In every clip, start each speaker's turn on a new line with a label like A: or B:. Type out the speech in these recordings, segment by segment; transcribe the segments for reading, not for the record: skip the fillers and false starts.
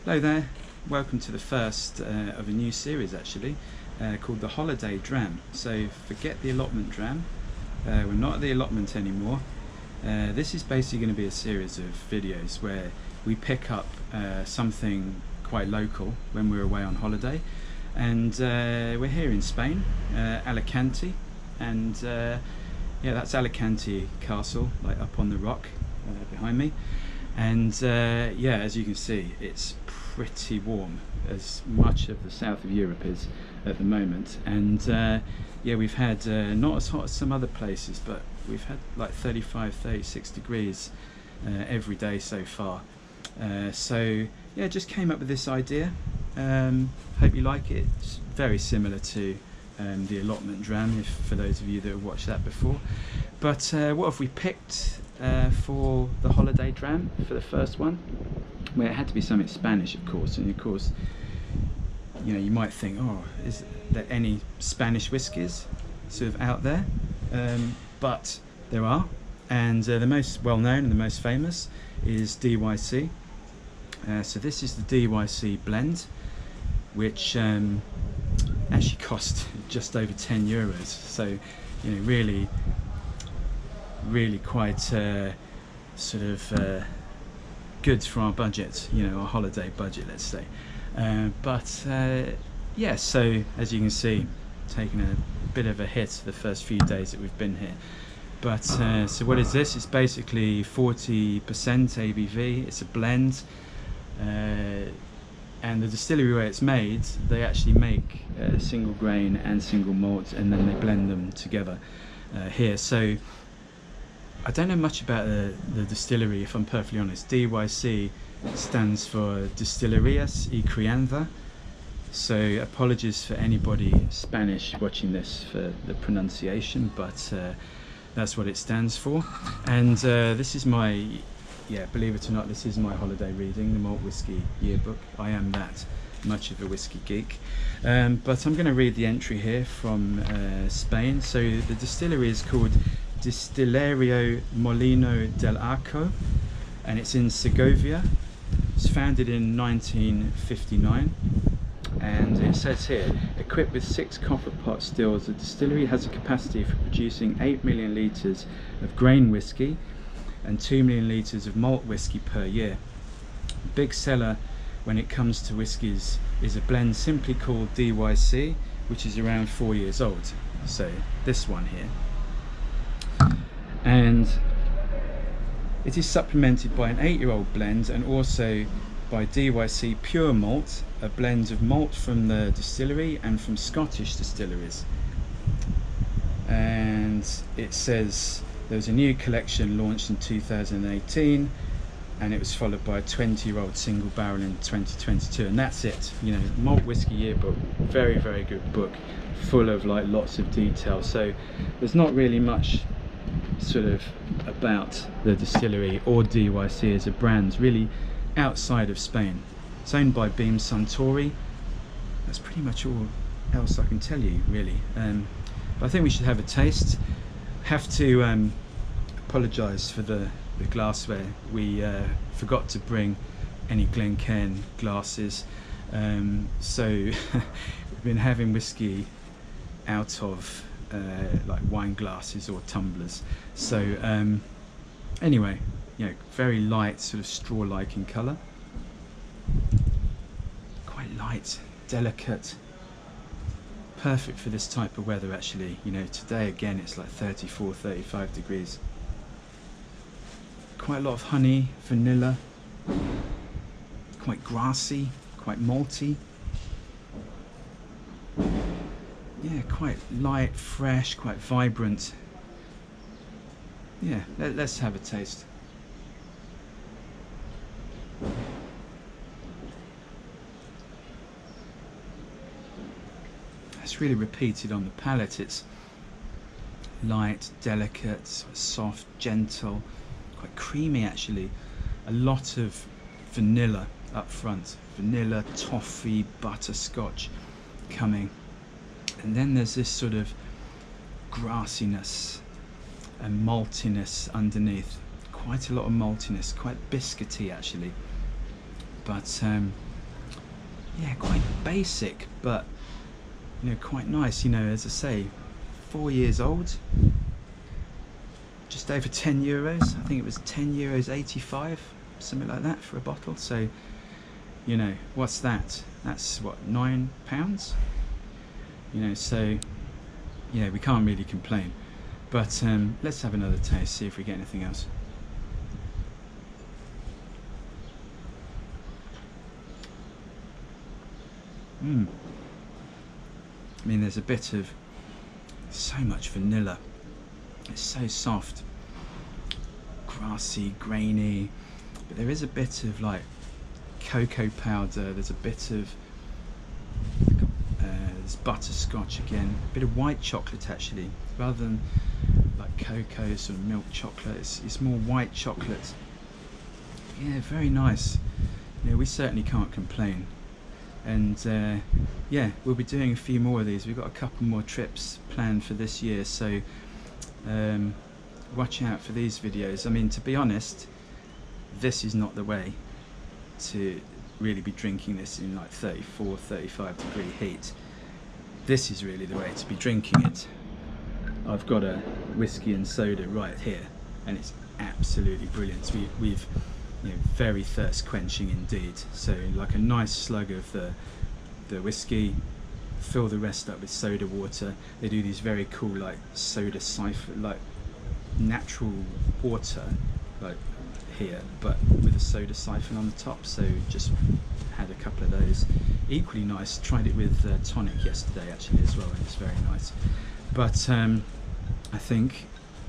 A: Hello there, welcome to the first of a new series actually called the Holiday Dram. So forget the allotment dram, we're not at the allotment anymore. This is basically going to be a series of videos where we pick up something quite local when we're away on holiday, and we're here in Spain, Alicante, and yeah, that's Alicante Castle, like up on the rock behind me. And yeah, as you can see, it's pretty warm, as much of the south of Europe is at the moment. And yeah, we've had not as hot as some other places, but we've had like 35-36 degrees every day so far. So yeah, just came up with this idea. Hope you like it. It's very similar to the allotment dram, for those of you that have watched that before. But what have we picked for the holiday dram for the first one? Well, it had to be something Spanish, of course, and of course, you know, you might think, oh, is there any Spanish whiskies sort of out there? But there are, and the most well known and the most famous is DYC. So this is the DYC blend, which actually cost just over €10. So, you know, really quite sort of good for our budget, you know, our holiday budget, let's say. But yeah, so as you can see, taking a bit of a hit the first few days that we've been here. But so what is this? It's basically 40% ABV. It's a blend, and the distillery where it's made, they actually make single grain and single malt, and then they blend them together here. So I don't know much about the distillery, if I'm perfectly honest. DYC stands for Distillerías y Crianza, so apologies for anybody Spanish watching this for the pronunciation, but that's what it stands for. And this is my, yeah, believe it or not, this is my holiday reading, the Malt Whisky Yearbook. I am that much of a whiskey geek. But I'm going to read the entry here from Spain. So the distillery is called Distillerio Molino del Arco, and it's in Segovia. It's founded in 1959, and it says here, equipped with 6 copper pot stills, the distillery has a capacity for producing 8 million litres of grain whisky and 2 million litres of malt whisky per year. Big seller when it comes to whiskies is a blend simply called DYC, which is around 4 years old. So this one here. And it is supplemented by an 8-year-old blend, and also by DYC Pure Malt, a blend of malt from the distillery and from Scottish distilleries. And it says there was a new collection launched in 2018, and it was followed by a 20-year-old single barrel in 2022, and that's it. You know, Malt Whisky Yearbook, very good book, full of like lots of detail. So there's not really much sort of about the distillery or DYC as a brand really outside of Spain. It's owned by Beam Suntory. That's pretty much all else I can tell you really. But I think we should have a taste. Have to apologise for the glassware. We forgot to bring any Glencairn glasses, so we've been having whiskey out of like wine glasses or tumblers. So anyway, you know, very light, sort of straw-like in colour, quite light, delicate, perfect for this type of weather actually. You know, today again it's like 34-35 degrees. Quite a lot of honey, vanilla, quite grassy, quite malty. Yeah, quite light, fresh, quite vibrant. Yeah, let's have a taste. It's really repeated on the palate. It's light, delicate, soft, gentle, quite creamy actually. A lot of vanilla up front. Vanilla, toffee, butterscotch coming. And then there's this sort of grassiness and maltiness underneath. Quite a lot of maltiness, quite biscuity actually. But yeah, quite basic, but you know, quite nice. You know, as I say, 4 years old, just over €10. I think it was €10.85, something like that for a bottle. So you know, what's that? That's what, £9? You know, so yeah, we can't really complain. But let's have another taste, see if we get anything else. I mean, there's a bit of, so much vanilla. It's so soft, grassy, grainy, but there is a bit of like cocoa powder. There's a bit of there's butterscotch again, a bit of white chocolate actually, rather than like cocoa, sort of milk chocolate. It's more white chocolate. Yeah, very nice. You know, we certainly can't complain. And yeah, we'll be doing a few more of these. We've got a couple more trips planned for this year, so watch out for these videos. I mean, to be honest, this is not the way to really be drinking this in like 34, 35 degree heat. This is really the way to be drinking it. I've got a whiskey and soda right here, and it's absolutely brilliant. We've you know, very thirst quenching indeed. So like a nice slug of the whiskey, fill the rest up with soda water. They do these very cool like soda siphon, like natural water like here, but with a soda siphon on the top. So just had a couple of those. Equally nice. Tried it with tonic yesterday actually as well, and it's very nice. But I think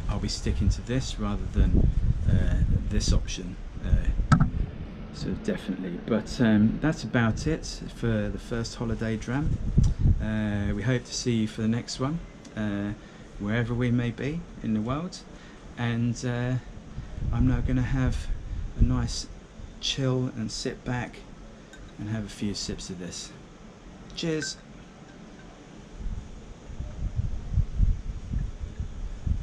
A: I'll be sticking to this rather than this option. So definitely. But that's about it for the first holiday dram. We hope to see you for the next one, wherever we may be in the world. And I'm now going to have a nice chill and sit back and have a few sips of this. Cheers.